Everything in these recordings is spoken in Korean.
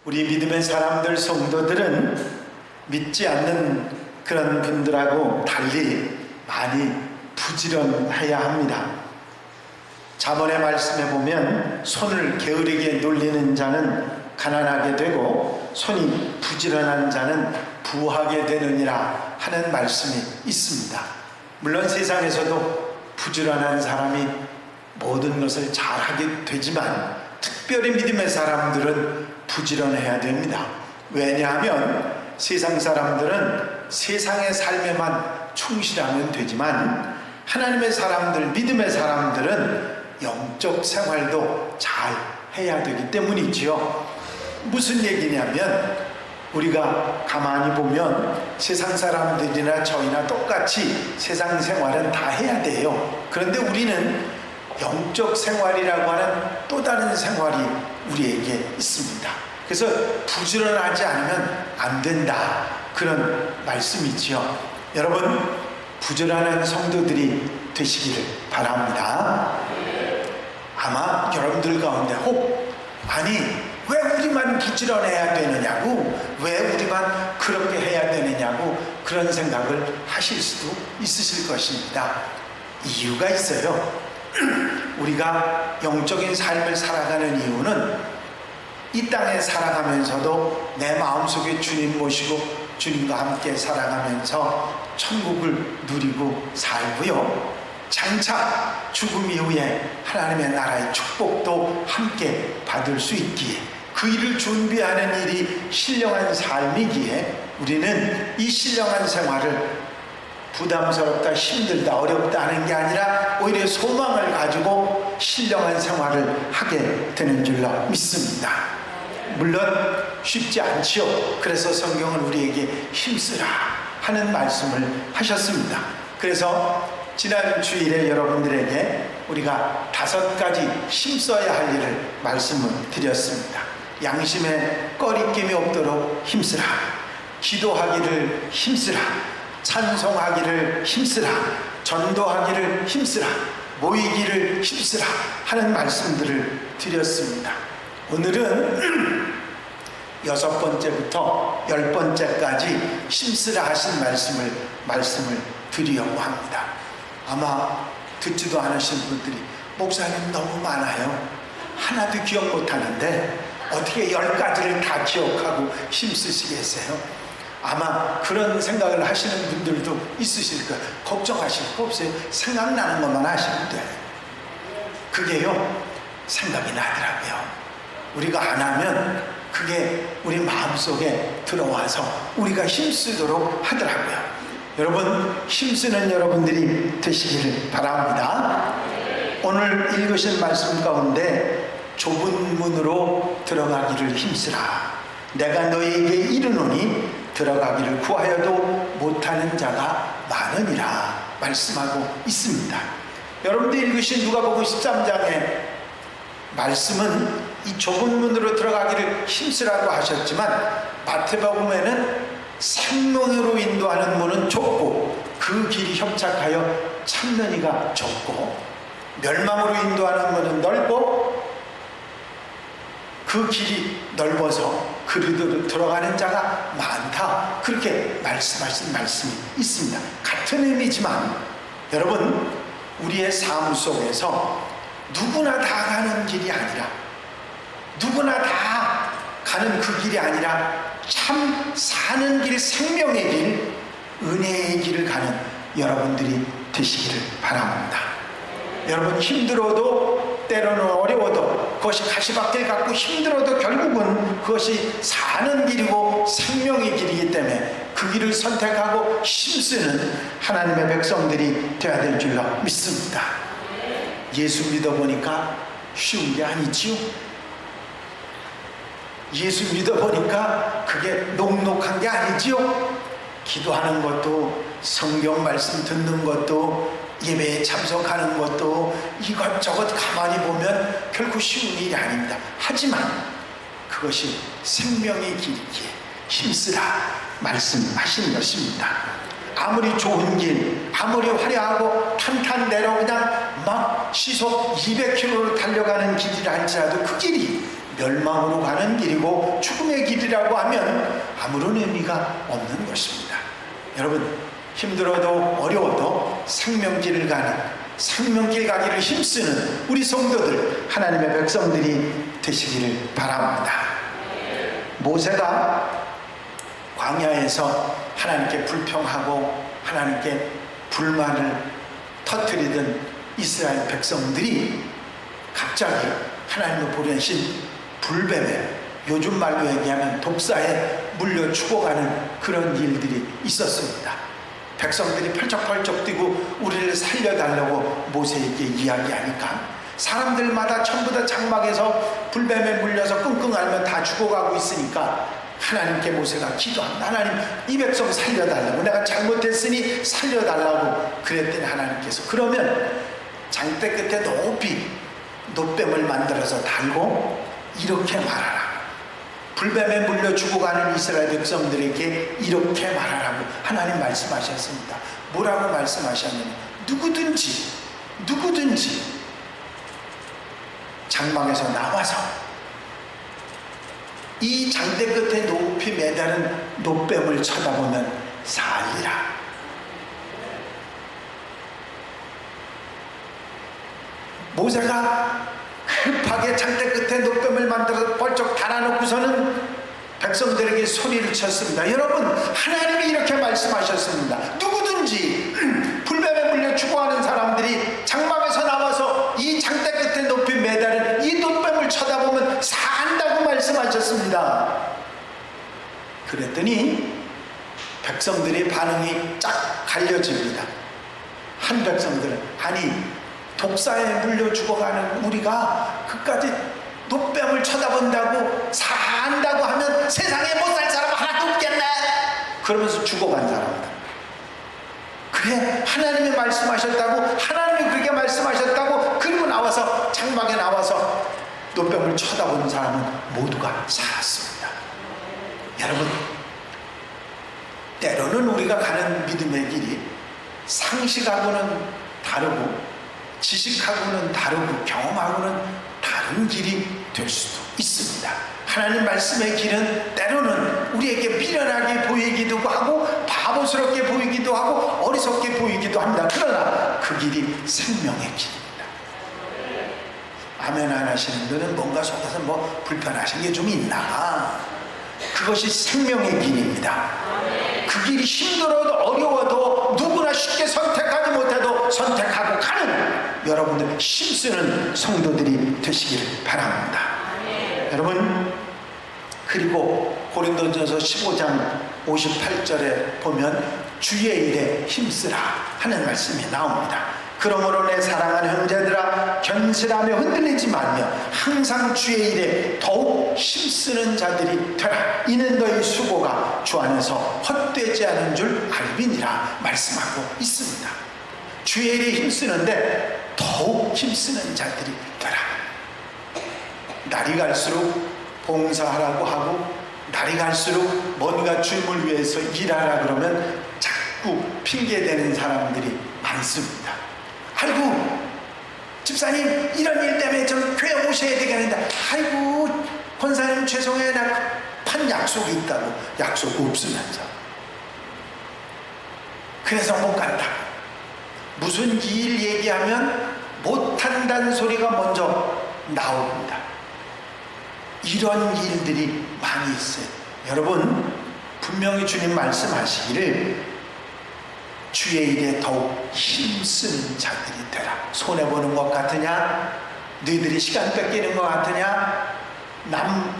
우리 믿음의 사람들, 성도들은 믿지 않는 그런 분들하고 달리 많이 부지런해야 합니다. 잠언의 말씀에 보면 손을 게으르게 놀리는 자는 가난하게 되고 손이 부지런한 자는 부하게 되느니라 하는 말씀이 있습니다. 물론 세상에서도 부지런한 사람이 모든 것을 잘하게 되지만 특별히 믿음의 사람들은 부지런해야 됩니다. 왜냐하면 세상 사람들은 세상의 삶에만 충실하면 되지만 하나님의 사람들, 믿음의 사람들은 영적 생활도 잘 해야 되기 때문이지요. 무슨 얘기냐면 우리가 가만히 보면 세상 사람들이나 저희나 똑같이 세상 생활은 다 해야 돼요. 그런데 우리는 영적 생활이라고 하는 또 다른 생활이 우리에게 있습니다. 그래서 부지런하지 않으면 안 된다, 그런 말씀이지요. 여러분, 부지런한 성도들이 되시기를 바랍니다. 아마 여러분들 가운데 아니 왜 우리만 부지런해야 되느냐고, 왜 우리만 그렇게 해야 되느냐고 그런 생각을 하실 수도 있으실 것입니다. 이유가 있어요. 우리가 영적인 삶을 살아가는 이유는 이 땅에 살아가면서도 내 마음속에 주님 모시고 주님과 함께 살아가면서 천국을 누리고 살고요, 장차 죽음 이후에 하나님의 나라의 축복도 함께 받을 수 있기에, 그 일을 준비하는 일이 신령한 삶이기에 우리는 이 신령한 생활을 부담스럽다, 힘들다, 어렵다 하는 게 아니라 오히려 소망을 가지고 신령한 생활을 하게 되는 줄로 믿습니다. 물론 쉽지 않지요. 그래서 성경은 우리에게 힘쓰라 하는 말씀을 하셨습니다. 그래서 지난 주일에 여러분들에게 우리가 5가지 힘써야 할 일을 말씀을 드렸습니다. 양심에 꺼리낌이 없도록 힘쓰라, 기도하기를 힘쓰라, 찬송하기를 힘쓰라, 전도하기를 힘쓰라, 모이기를 힘쓰라 하는 말씀들을 드렸습니다. 오늘은 6번째부터 10번째까지 힘쓰라 하신 말씀을 드리려고 합니다. 아마 듣지도 않으신 분들이 목사님 너무 많아요, 하나도 기억 못하는데 어떻게 10가지를 다 기억하고 힘쓰시겠어요? 아마 그런 생각을 하시는 분들도 있으실 거예요. 걱정하실 거 없어요. 생각나는 것만 하시면 돼요. 그게요, 생각이 나더라고요. 우리가 안 하면 그게 우리 마음속에 들어와서 우리가 힘쓰도록 하더라고요. 여러분, 힘쓰는 여러분들이 되시기를 바랍니다. 오늘 읽으신 말씀 가운데 좁은 문으로 들어가기를 힘쓰라, 내가 너희에게 이르노니 들어가기를 구하여도 못하는 자가 많으니라 말씀하고 있습니다. 여러분들 읽으신 누가복음 13장의 말씀은 이 좁은 문으로 들어가기를 힘쓰라고 하셨지만 마태복음에는 생명으로 인도하는 문은 좁고 그 길이 협착하여 찾는 이가 적고, 멸망으로 인도하는 문은 넓고 그 길이 넓어서 그리로 들어가는 자가 많다, 그렇게 말씀하신 말씀이 있습니다. 같은 의미지만 여러분, 우리의 삶 속에서 누구나 다 가는 길이 아니라, 누구나 다 가는 그 길이 아니라 참 사는 길, 생명의 길, 은혜의 길을 가는 여러분들이 되시기를 바랍니다. 여러분, 힘들어도, 때로는 어려워도, 그것이 가시밭길 같고 힘들어도 결국은 그것이 사는 길이고 생명의 길이기 때문에 그 길을 선택하고 힘쓰는 하나님의 백성들이 되어야 될 줄로 믿습니다. 예수 믿어보니까 쉬운 게 아니지요. 예수 믿어보니까 그게 녹록한 게 아니지요. 기도하는 것도, 성경 말씀 듣는 것도, 예배에 참석하는 것도 이것저것 가만히 보면 결코 쉬운 일이 아닙니다. 하지만 그것이 생명의 길이기에 힘쓰라 말씀하신 것입니다. 아무리 좋은 길, 아무리 화려하고 탄탄대로 그냥 막 시속 200km로 달려가는 길이라 할지라도 그 길이 멸망으로 가는 길이고 죽음의 길이라고 하면 아무런 의미가 없는 것입니다. 여러분, 힘들어도 어려워도 생명길을 가는, 생명길 가기를 힘쓰는 우리 성도들, 하나님의 백성들이 되시기를 바랍니다. 모세가 광야에서 하나님께 불평하고 하나님께 불만을 터뜨리던 이스라엘 백성들이 갑자기 하나님을 보내신 불뱀에, 요즘 말로 얘기하면 독사에 물려 죽어가는 그런 일들이 있었습니다. 백성들이 펄쩍펄쩍 뛰고 우리를 살려달라고 모세에게 이야기하니까 사람들마다 전부 다 장막에서 불뱀에 물려서 끙끙 앓면 다 죽어가고 있으니까 하나님께 모세가 기도합니다. 하나님, 이 백성 살려달라고, 내가 잘못했으니 살려달라고 그랬더니 하나님께서 그러면 장대 끝에 높이 놋뱀을 만들어서 달고 이렇게 말하라. 불뱀에 물려 죽어가는 이스라엘 백성들에게 이렇게 말하라고 하나님 말씀하셨습니다. 뭐라고 말씀하셨냐면 누구든지 장막에서 나와서 이 장대 끝에 높이 매달은 놋뱀을 쳐다보면 살리라. 모세가 급하게 장대 끝에 놋뱀을 만들어서 벌쩍 달아놓고서는 백성들에게 소리를 쳤습니다. 여러분, 하나님이 이렇게 말씀하셨습니다. 누구든지 불뱀에 물려 죽어가는 사람들이 장막에서 나와서 이 장대 끝에 높이 매달은 이 놋뱀을 쳐다보면 산다고 말씀하셨습니다. 그랬더니 백성들의 반응이 쫙 갈려집니다. 한 백성들은 아니, 독사에 물려 죽어가는 우리가 그까지 놋뱀을 쳐다본다고 산다고 하면 세상에 못 살 사람 하나도 없겠네, 그러면서 죽어간 사람들. 그래, 하나님이 말씀하셨다고, 하나님이 그렇게 말씀하셨다고, 그리고 나와서 장막에 나와서 놋뱀을 쳐다보는 사람은 모두가 살았습니다. 여러분, 때로는 우리가 가는 믿음의 길이 상식하고는 다르고 지식하고는 다르고 경험하고는 다른 길이 될 수도 있습니다. 하나님 말씀의 길은 때로는 우리에게 미련하게 보이기도 하고 바보스럽게 보이기도 하고 어리석게 보이기도 합니다. 그러나 그 길이 생명의 길입니다. 아멘 안 하시는 분은 뭔가 속에서 뭐 불편하신 게 좀 있나? 그것이 생명의 길입니다. 그 길이 힘들어도 어려워도 누구나 쉽게 선택하지 못해도 선택하고 가는 여러분들 힘쓰는 성도들이 되시기를 바랍니다. 여러분, 그리고 고린도전서 15장 58절에 보면 주의 일에 힘쓰라 하는 말씀이 나옵니다. 그러므로 내 사랑하는 형제들아, 견실하며 흔들리지 말며 항상 주의 일에 더욱 힘쓰는 자들이 되라. 이는 너희 수고가 주 안에서 헛되지 않은 줄 알미니라 말씀하고 있습니다. 주의 일에 힘쓰는데 더욱 힘쓰는 자들이 되라. 날이 갈수록 봉사하라고 하고 날이 갈수록 뭔가 주님을 위해서 일하라 그러면 자꾸 핑계대는 사람들이 많습니다. 아이고, 집사님 이런 일 때문에 좀 교회 오셔야 되겠는데, 아이고 권사님 죄송해요, 나 판 약속이 있다고. 약속 없으면서 그래서 못 간다. 무슨 일 얘기하면 못한다는 소리가 먼저 나옵니다. 이런 일들이 많이 있어요. 여러분, 분명히 주님 말씀하시기를 주의 일에 더욱 힘쓰는 자들이 되라. 손해보는 것 같으냐? 너희들이 시간 뺏기는 것 같으냐? 남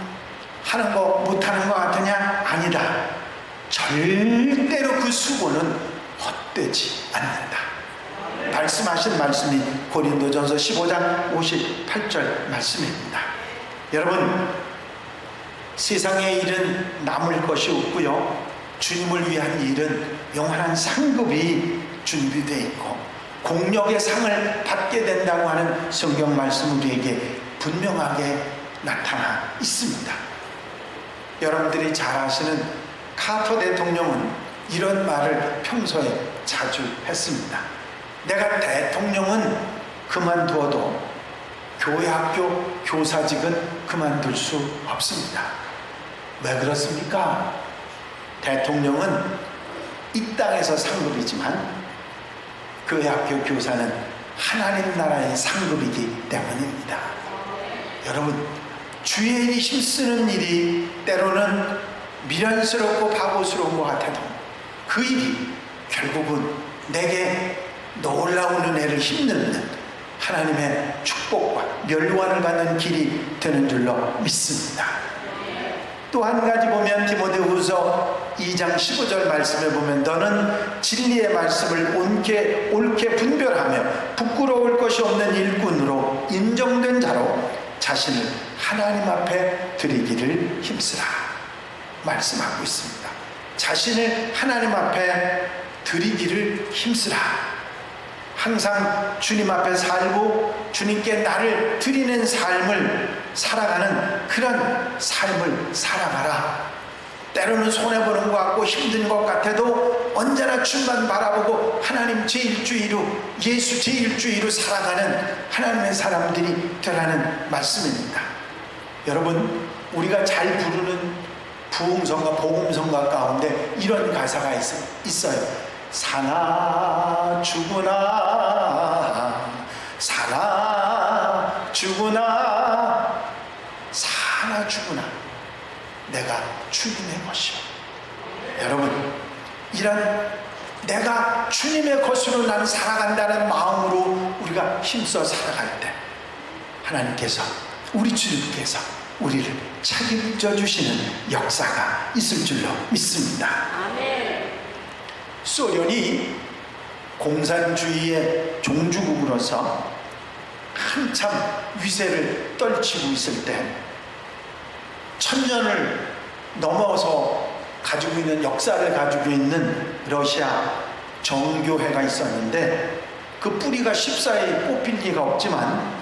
하는 거 못하는 것 같으냐? 아니다. 절대로 그 수고는 헛되지 않는다. 말씀하신 말씀이 고린도전서 15장 58절 말씀입니다. 여러분, 세상의 일은 남을 것이 없고요, 주님을 위한 일은 영원한 상급이 준비되어 있고 공력의 상을 받게 된다고 하는 성경 말씀 우리에게 분명하게 나타나 있습니다. 여러분들이 잘 아시는 카터 대통령은 이런 말을 평소에 자주 했습니다. 내가 대통령은 그만두어도 교회 학교 교사직은 그만둘 수 없습니다. 왜 그렇습니까? 대통령은 이 땅에서 상급이지만 교회 학교 교사는 하나님 나라의 상급이기 때문입니다. 여러분, 주의 일이 힘쓰는 일이 때로는 미련스럽고 바보스러운 것 같아도 그 일이 결국은 내게 놀라운 은혜를 힘넣는 하나님의 축복과 멸관을 받는 길이 되는 줄로 믿습니다. 또 한 가지 보면 디모데후서 2장 15절 말씀에 보면 너는 진리의 말씀을 옳게 분별하며 부끄러울 것이 없는 일꾼으로 인정된 자로 자신을 하나님 앞에 드리기를 힘쓰라 말씀하고 있습니다. 자신을 하나님 앞에 드리기를 힘쓰라. 항상 주님 앞에 살고 주님께 나를 드리는 삶을 살아가는 그런 삶을 살아가라. 때로는 손해보는 것 같고 힘든 것 같아도 언제나 주만 바라보고 하나님 제1주의로 예수 제1주의로 살아가는 하나님의 사람들이 되라는 말씀입니다. 여러분, 우리가 잘 부르는 부흥성가 복음성가 가운데 이런 가사가 있어요. 사나 죽으나 사나 죽으나 사나 죽으나 내가 주님의 것이요. 여러분, 이런 내가 주님의 것으로 나는 살아간다는 마음으로 우리가 힘써 살아갈 때 하나님께서 우리 주님께서 우리를 책임져 주시는 역사가 있을 줄로 믿습니다. 아멘. 소련이 공산주의의 종주국으로서 한참 위세를 떨치고 있을 때 1000년을 넘어서 가지고 있는 역사를 가지고 있는 러시아 정교회가 있었는데 그 뿌리가 쉽사리 뽑힐 리가 없지만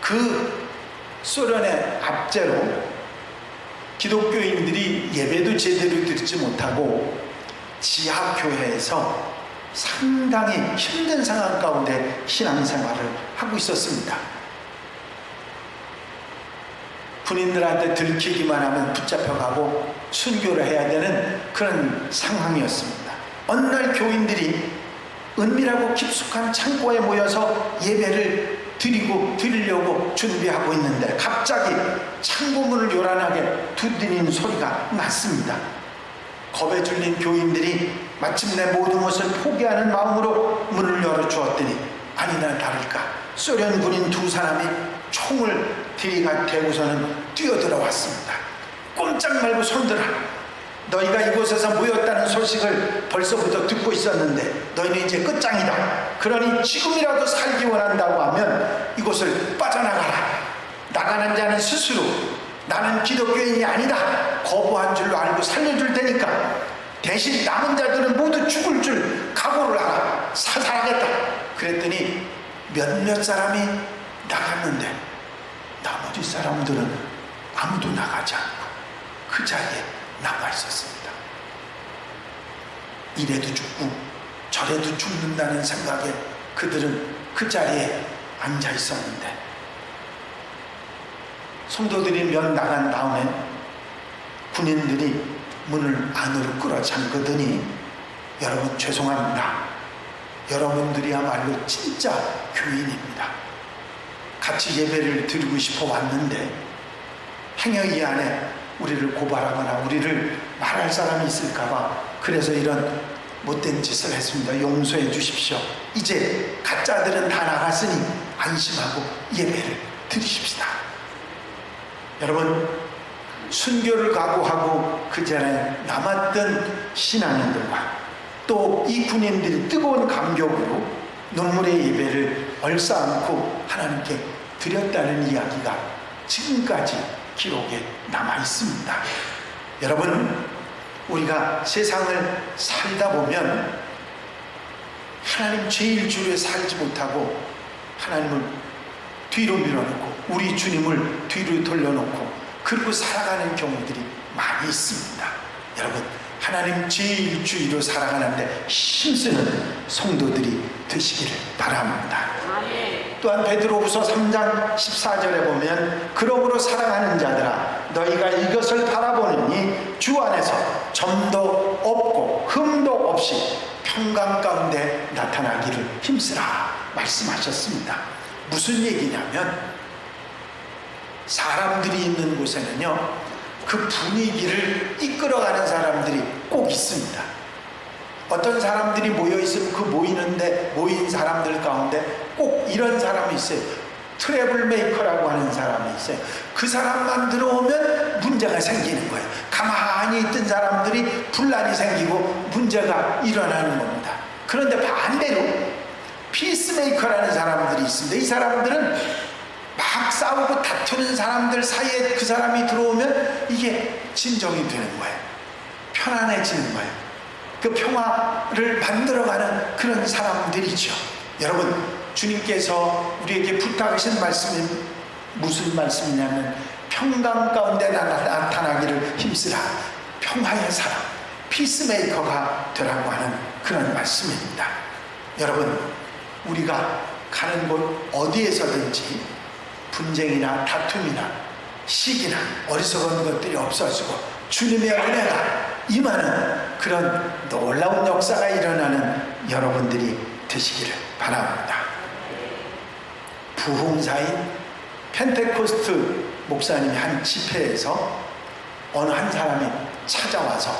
그 소련의 압제로 기독교인들이 예배도 제대로 드리지 못하고 지하교회에서 상당히 힘든 상황 가운데 신앙생활을 하고 있었습니다. 군인들한테 들키기만 하면 붙잡혀가고 순교를 해야 되는 그런 상황이었습니다. 어느 날 교인들이 은밀하고 깊숙한 창고에 모여서 예배를 드리려고 준비하고 있는데 갑자기 창고문을 요란하게 두드리는 소리가 났습니다. 겁에 질린 교인들이 마침내 모든 것을 포기하는 마음으로 문을 열어주었더니 아니나 다를까 소련 군인 2사람이 총을 들이대고서는 뛰어들어왔습니다. 꼼짝 말고 손들어. 너희가 이곳에서 모였다는 소식을 벌써부터 듣고 있었는데 너희는 이제 끝장이다. 그러니 지금이라도 살기 원한다고 하면 이곳을 빠져나가라. 나가는 자는 스스로 나는 기독교인이 아니다 거부한 줄로 알고 살려줄 테니까 대신 남은 자들은 모두 죽을 줄 각오를 하라. 살살하겠다. 그랬더니 몇몇 사람이 나갔는데 나머지 사람들은 아무도 나가지 않고 그 자리에 남아 있었습니다. 이래도 죽고 저래도 죽는다는 생각에 그들은 그 자리에 앉아 있었는데 성도들이 몇 나간 다음에 군인들이 문을 안으로 끌어 잠그더니 여러분 죄송합니다. 여러분들이야말로 진짜 교인입니다. 같이 예배를 드리고 싶어 왔는데 행여 이 안에 우리를 고발하거나 우리를 말할 사람이 있을까봐 그래서 이런 못된 짓을 했습니다. 용서해 주십시오. 이제 가짜들은 다 나갔으니 안심하고 예배를 드리십시다. 여러분, 순교를 각오하고 그 전에 남았던 신앙인들과 또 이 군인들이 뜨거운 감격으로 눈물의 예배를 얼싸안고 하나님께 드렸다는 이야기가 지금까지 기록에 남아 있습니다. 여러분, 우리가 세상을 살다 보면 하나님 제1주에 살지 못하고 하나님을 뒤로 밀어놓고 우리 주님을 뒤로 돌려놓고 그리고 살아가는 경우들이 많이 있습니다. 여러분, 하나님 제1주의로 살아가는데 힘쓰는 성도들이 되시기를 바랍니다. 아멘. 또한 베드로후서 3장 14절에 보면 그러므로 사랑하는 자들아 너희가 이것을 바라보느니 주 안에서 점도 없고 흠도 없이 평강 가운데 나타나기를 힘쓰라 말씀하셨습니다. 무슨 얘기냐면 사람들이 있는 곳에는요 그 분위기를 이끌어가는 사람들이 꼭 있습니다. 어떤 사람들이 모여 있으면 그 모인 사람들 가운데 꼭 이런 사람이 있어요. 트러블 메이커라고 하는 사람이 있어요. 그 사람만 들어오면 문제가 생기는 거예요. 가만히 있던 사람들이 분란이 생기고 문제가 일어나는 겁니다. 그런데 반대로 피스메이커라는 사람들이 있습니다. 이 사람들은 막 싸우고 다투는 사람들 사이에 그 사람이 들어오면 이게 진정이 되는 거예요. 편안해지는 거예요. 그 평화를 만들어가는 그런 사람들이죠. 여러분, 주님께서 우리에게 부탁하신 말씀이 무슨 말씀이냐면 평강 가운데 나타나기를 힘쓰라. 평화의 사람, 피스메이커가 되라고 하는 그런 말씀입니다. 여러분, 우리가 가는 곳 어디에서든지 분쟁이나 다툼이나 시기나 어리석은 것들이 없어지고 주님의 은혜가 임하는 그런 놀라운 역사가 일어나는 여러분들이 되시기를 바랍니다. 부흥사인 펜테코스트 목사님이 한 집회에서 어느 한 사람이 찾아와서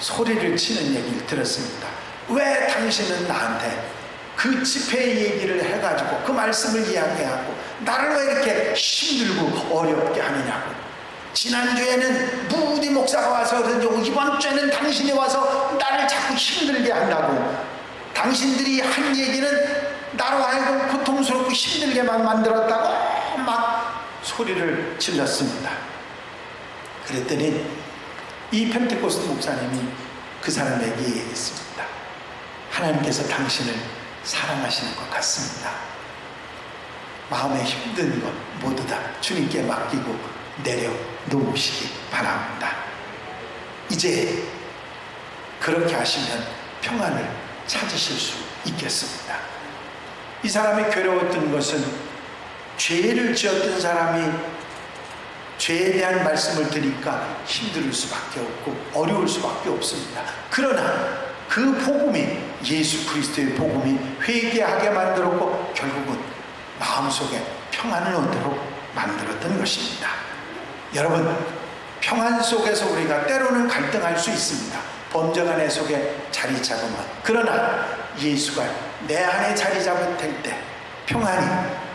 소리를 치는 얘기를 들었습니다. 왜 당신은 나한테 그 집회 얘기를 해가지고 그 말씀을 이야기하고 나를 왜 이렇게 힘들고 어렵게 하느냐고. 지난주에는 무디 목사가 와서 그러고 이번 주에는 당신이 와서 나를 자꾸 힘들게 한다고. 당신들이 한 얘기는 나로 하여금 고통스럽고 힘들게만 만들었다고 막 소리를 질렀습니다. 그랬더니 이 펜테코스트 목사님이 그 사람에게 얘기했습니다. 하나님께서 당신을 사랑하시는 것 같습니다. 마음에 힘든 것 모두 다 주님께 맡기고 내려놓으시기 바랍니다. 이제 그렇게 하시면 평안을 찾으실 수 있겠습니다. 이 사람이 괴로웠던 것은 죄를 지었던 사람이 죄에 대한 말씀을 드리니까 힘들 수밖에 없고 어려울 수밖에 없습니다. 그러나 그 복음이 예수 그리스도의 복음이 회개하게 만들었고 결국은 마음속에 평안을 얻도록 만들었던 것입니다. 여러분, 평안 속에서 우리가 때로는 갈등할 수 있습니다. 범죄가 내 속에 자리 잡으면. 그러나 예수가 내 안에 자리 잡을 때 평안이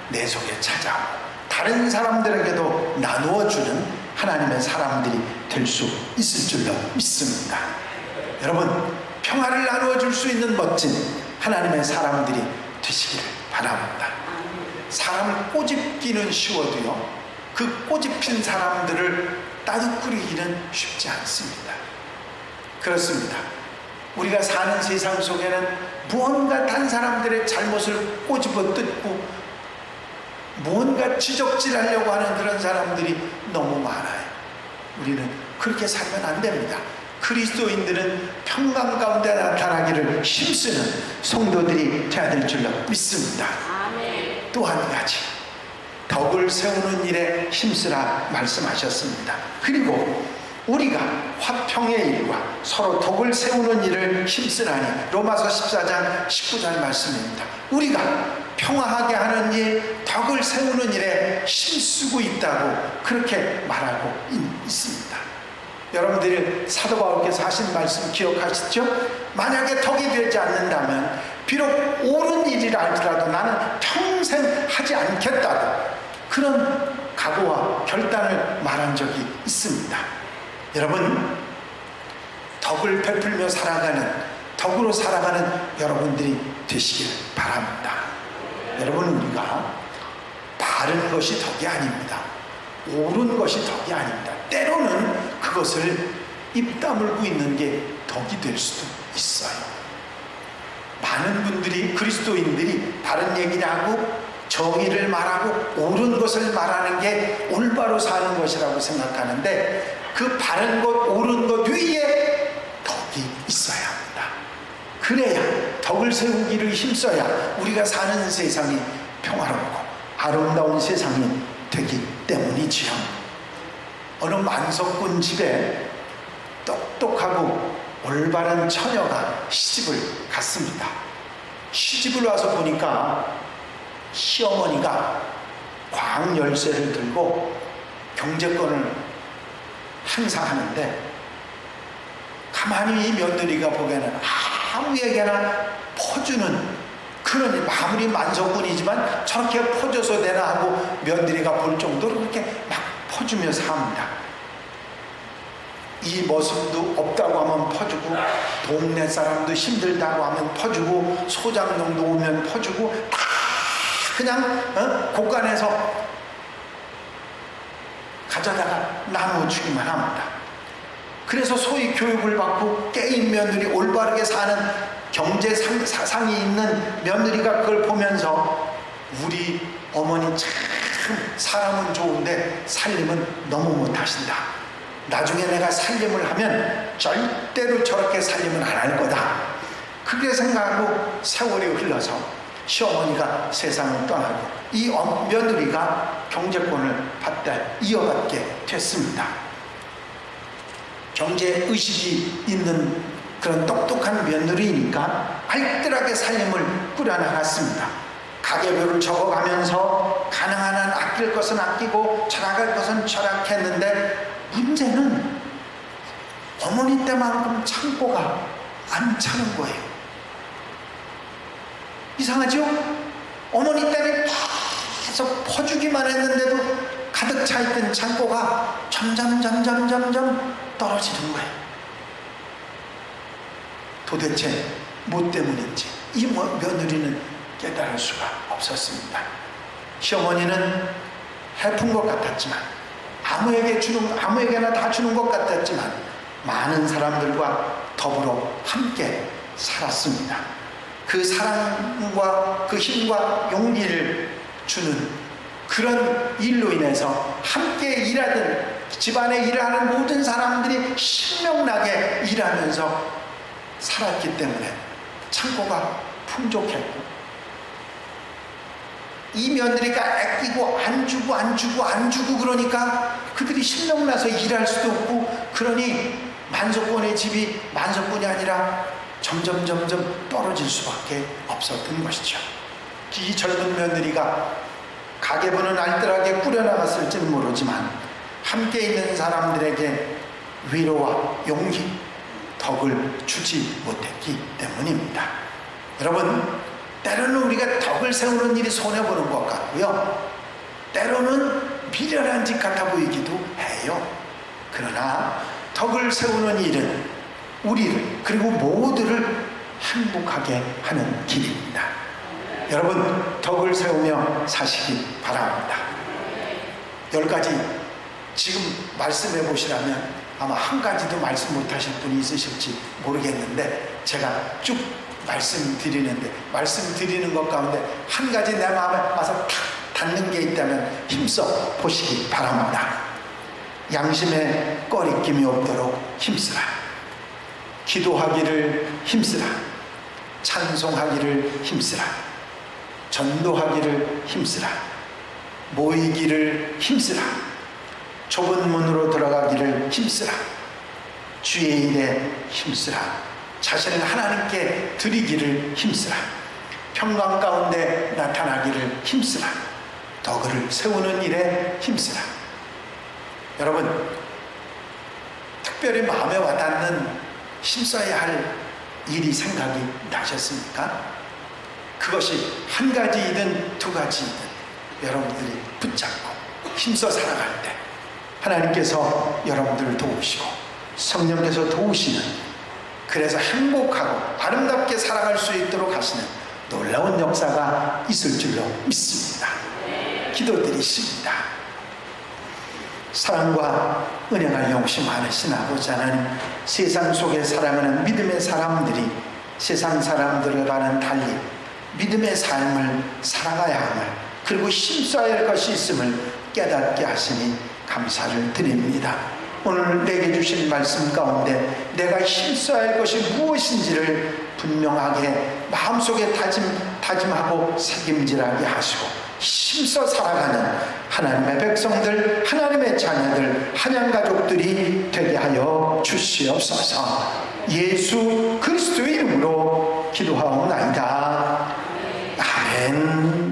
내 속에 찾아오고 다른 사람들에게도 나누어주는 하나님의 사람들이 될 수 있을 줄로 믿습니다. 여러분, 평안을 나누어 줄 수 있는 멋진 하나님의 사람들이 되시기를 바랍니다. 사람을 꼬집기는 쉬워도요, 그 꼬집힌 사람들을 따뜻거리기는 쉽지 않습니다. 그렇습니다. 우리가 사는 세상 속에는 무언가 다른 사람들의 잘못을 꼬집어 뜯고 무언가 지적질하려고 하는 그런 사람들이 너무 많아요. 우리는 그렇게 살면 안 됩니다. 그리스도인들은 평강 가운데 나타나기를 힘쓰는 성도들이 되어야 될 줄로 믿습니다. 아멘. 또 한 가지, 덕을 세우는 일에 힘쓰라 말씀하셨습니다. 그리고 우리가 화평의 일과 서로 덕을 세우는 일을 힘쓰라니 로마서 14장 19절 말씀입니다. 우리가 평화하게 하는 일, 덕을 세우는 일에 힘쓰고 있다고 그렇게 말하고 있습니다. 여러분들이 사도 바울께서 하신 말씀 기억하시죠? 만약에 덕이 되지 않는다면 비록 옳은 일이라 할지라도 나는 평생 하지 않겠다고 그런 각오와 결단을 말한 적이 있습니다. 여러분, 덕을 베풀며 살아가는, 덕으로 살아가는 여러분들이 되시길 바랍니다. 여러분, 우리가 바른 것이 덕이 아닙니다. 옳은 것이 덕이 아닙니다. 때로는 그것을 입 다물고 있는 게 덕이 될 수도 있어요. 많은 분들이, 그리스도인들이 바른 얘기를 하고 정의를 말하고 옳은 것을 말하는 게 올바로 사는 것이라고 생각하는데 그 바른 것, 옳은 것 위에 덕이 있어야 합니다. 그래야 덕을 세우기를 힘써야 우리가 사는 세상이 평화롭고 아름다운 세상이 되기 때문이지요. 어느 만석군 집에 똑똑하고 올바른 처녀가 시집을 갔습니다. 시집을 와서 보니까 시어머니가 광 열쇠를 들고 경제권을 행사하는데, 가만히 이 며느리가 보기에는 아무에게나 퍼주는 그런, 아무리 만석군이지만 저렇게 퍼줘서 되나 하고 며느리가 볼 정도로 그렇게 막 퍼주며 삽니다. 이 모습도 없다고 하면 퍼주고, 동네 사람도 힘들다고 하면 퍼주고, 소장농도 오면 퍼주고, 다 그냥 곳간에서 가져다가 나눠주기만 합니다. 그래서 소위 교육을 받고 깨인 며느리, 올바르게 사는 경제 사상이 있는 며느리가 그걸 보면서 우리 어머니 참 사람은 좋은데 살림은 너무 못하신다. 나중에 내가 살림을 하면 절대로 저렇게 살림은 안 할 거다. 그렇게 생각하고 세월이 흘러서 시어머니가 세상을 떠나고 이 며느리가 경제권을 받다 이어받게 됐습니다. 경제의식이 있는 그런 똑똑한 며느리니까 알뜰하게 살림을 꾸려나갔습니다. 가계별을 적어가면서 가능한 한 아낄 것은 아끼고 절약할 것은 절약했는데, 문제는 어머니 때만큼 창고가 안 차는 거예요. 이상하죠? 어머니 때는 계속 퍼주기만 했는데도 가득 차있던 창고가 점점 떨어지는 거예요. 도대체 뭐 때문인지 이 며느리는 깨달을 수가 없었습니다. 시어머니는 해픈 것 같았지만, 아무에게나 다 주는 것 같았지만, 많은 사람들과 더불어 함께 살았습니다. 그 사랑과 그 힘과 용기를 주는 그런 일로 인해서 함께 일하던, 집안에 일하는 모든 사람들이 신명나게 일하면서 살았기 때문에 창고가 풍족했고, 이 며느리가 아끼고 안 주고 그러니까 그들이 신명나서 일할 수도 없고, 그러니 만석군의 집이 만석군이 아니라 점점 떨어질 수밖에 없었던 것이죠. 이 젊은 며느리가 가계부는 알뜰하게 꾸려나갔을지는 모르지만 함께 있는 사람들에게 위로와 용기, 덕을 주지 못했기 때문입니다. 여러분, 때로는 우리가 덕을 세우는 일이 손해보는 것 같고요, 때로는 미련한 짓 같아 보이기도 해요. 그러나 덕을 세우는 일은 우리를, 그리고 모두를 행복하게 하는 길입니다. 여러분, 덕을 세우며 사시기 바랍니다. 10가지 지금 말씀해 보시라면 아마 한 가지도 말씀 못하실 분이 있으실지 모르겠는데, 제가 쭉 말씀드리는 것 가운데 한 가지 내 마음에 와서 탁 닿는 게 있다면 힘써 보시기 바랍니다. 양심에 꺼리낌이 없도록 힘쓰라. 기도하기를 힘쓰라. 찬송하기를 힘쓰라. 전도하기를 힘쓰라. 모이기를 힘쓰라. 좁은 문으로 들어가기를 힘쓰라. 주의 일에 힘쓰라. 자신을 하나님께 드리기를 힘쓰라. 평강 가운데 나타나기를 힘쓰라. 덕을 세우는 일에 힘쓰라. 여러분, 특별히 마음에 와닿는 힘써야 할 일이 생각이 나셨습니까? 그것이 한 가지이든 두 가지이든 여러분들이 붙잡고 힘써 살아갈 때 하나님께서 여러분들을 도우시고 성령께서 도우시는, 그래서 행복하고 아름답게 살아갈 수 있도록 하시는 놀라운 역사가 있을 줄로 믿습니다. 기도드리십니다. 사랑과 은혜가 용시 많으신 아버지 하나님, 세상 속에 살아가는 믿음의 사람들이 세상 사람들과는 달리 믿음의 삶을 살아가야 함을, 그리고 힘써야 할 것이 있음을 깨닫게 하시니 감사를 드립니다. 오늘 내게 주신 말씀 가운데 내가 힘써야 할 것이 무엇인지를 분명하게 마음속에 다짐하고 책임질하게 하시고 힘써 살아가는 하나님의 백성들, 하나님의 자녀들, 한양 가족들이 되게 하여 주시옵소서. 예수 그리스도의 이름으로 기도하옵나이다. 아멘.